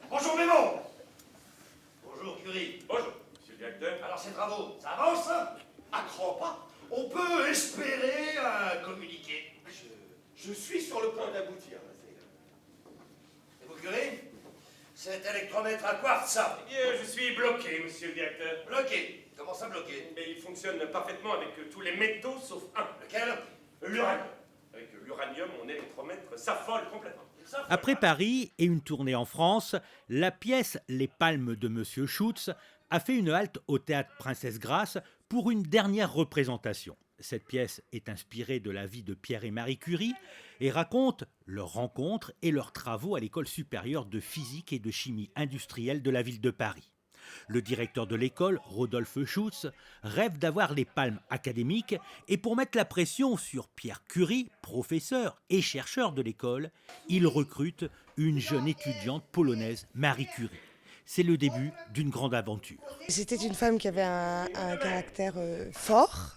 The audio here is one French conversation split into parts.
Bonjour Mémon. Bonjour Curie. Bonjour, monsieur le directeur. Alors ces travaux, ça avance? À grands pas. On peut espérer un communiqué. Je suis sur le point d'aboutir. Et vous Curie? Cet électromètre à quartz, ça? Eh bien, je suis bloqué, monsieur le directeur. Bloqué. Comment ça bloqué? Mais il fonctionne parfaitement avec tous les métaux sauf un. Lequel? L'uranium. Avec l'uranium, mon électromètre s'affole complètement. Après Paris et une tournée en France, la pièce Les Palmes de Monsieur Schutz a fait une halte au théâtre Princesse Grace pour une dernière représentation. Cette pièce est inspirée de la vie de Pierre et Marie Curie et raconte leur rencontre et leurs travaux à l'école supérieure de physique et de chimie industrielle de la ville de Paris. Le directeur de l'école, Rodolphe Schutz, rêve d'avoir les palmes académiques et pour mettre la pression sur Pierre Curie, professeur et chercheur de l'école, il recrute une jeune étudiante polonaise, Marie Curie. C'est le début d'une grande aventure. C'était une femme qui avait un caractère fort,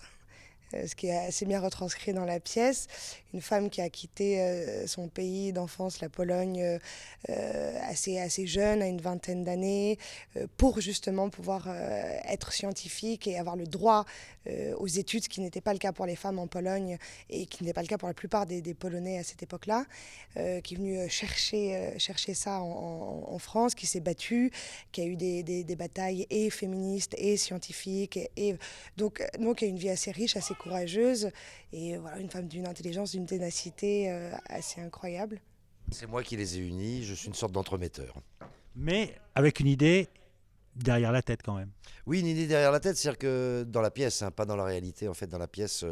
ce qui est assez bien retranscrit dans la pièce. Une femme qui a quitté son pays d'enfance, la Pologne, assez jeune, à une vingtaine d'années, pour justement pouvoir être scientifique et avoir le droit aux études, ce qui n'était pas le cas pour les femmes en Pologne et qui n'était pas le cas pour la plupart des Polonais à cette époque-là, qui est venue chercher ça en France, qui s'est battue, qui a eu des batailles et féministes et scientifiques, et donc qui a une vie assez riche, assez courageuse, et voilà, une femme d'une intelligence, d'une ténacité assez incroyable. C'est moi qui les ai unis, je suis une sorte d'entremetteur. Mais avec une idée derrière la tête quand même. Oui, une idée derrière la tête, c'est-à-dire que dans la pièce, pas dans la réalité, en fait, dans la pièce,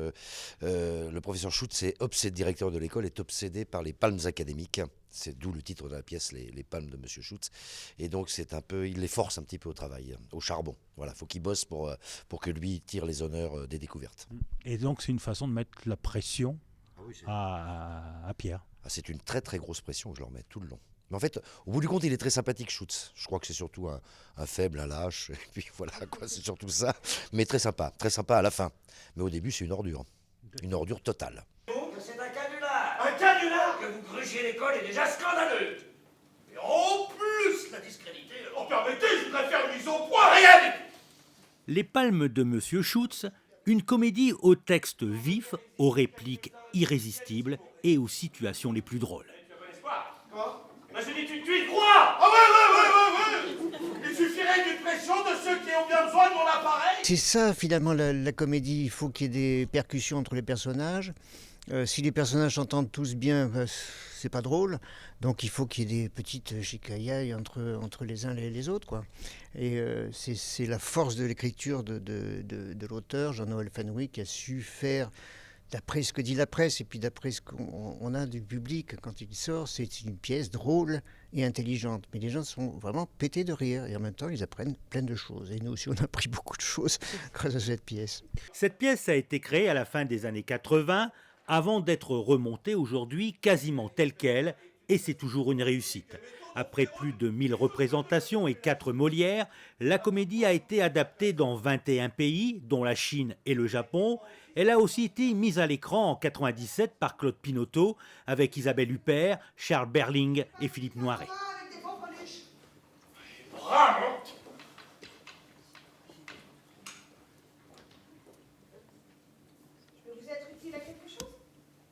le professeur Schutz directeur de l'école, est obsédé par les palmes académiques. C'est d'où le titre de la pièce, les palmes de Monsieur Schutz. Et donc, il les force un petit peu au travail, au charbon. Voilà, faut qu'il bosse pour que lui tire les honneurs des découvertes. Et donc, c'est une façon de mettre la pression à Pierre. C'est une très très grosse pression que je leur mets tout le long. Mais en fait, au bout du compte, il est très sympathique, Schutz. Je crois que c'est surtout un faible, un lâche, et puis voilà, quoi, c'est surtout ça. Mais très sympa à la fin. Mais au début, c'est une ordure totale. C'est un canular. Un canular? Que vous grugiez l'école est déjà scandaleux. Et en plus, la discréditer... Oh, permettez, je voudrais faire une mise au point. Rien du tout. Les Palmes de Monsieur Schutz, une comédie au texte vif, aux répliques irrésistibles et aux situations les plus drôles. Tu as bon espoir? Quoi? Tu y crois? Ah ouais. Il suffirait d'une pression de ceux qui ont bien besoin de mon appareil. C'est ça finalement la comédie, il faut qu'il y ait des percussions entre les personnages. Si les personnages s'entendent tous bien, c'est pas drôle. Donc il faut qu'il y ait des petites chicaillailles entre les uns et les autres, quoi. Et c'est la force de l'écriture de l'auteur, Jean-Noël Fenwick, qui a su faire, d'après ce que dit la presse et puis d'après ce qu'on a du public quand il sort, c'est une pièce drôle et intelligente. Mais les gens sont vraiment pétés de rire et en même temps ils apprennent plein de choses. Et nous aussi on a appris beaucoup de choses grâce à cette pièce. Cette pièce a été créée à la fin des années 80 avant d'être remontée aujourd'hui quasiment telle qu'elle, et c'est toujours une réussite. Après plus de 1000 représentations et 4 Molières, la comédie a été adaptée dans 21 pays, dont la Chine et le Japon. Elle a aussi été mise à l'écran en 97 par Claude Pinoteau, avec Isabelle Huppert, Charles Berling et Philippe Noiret. Bravo.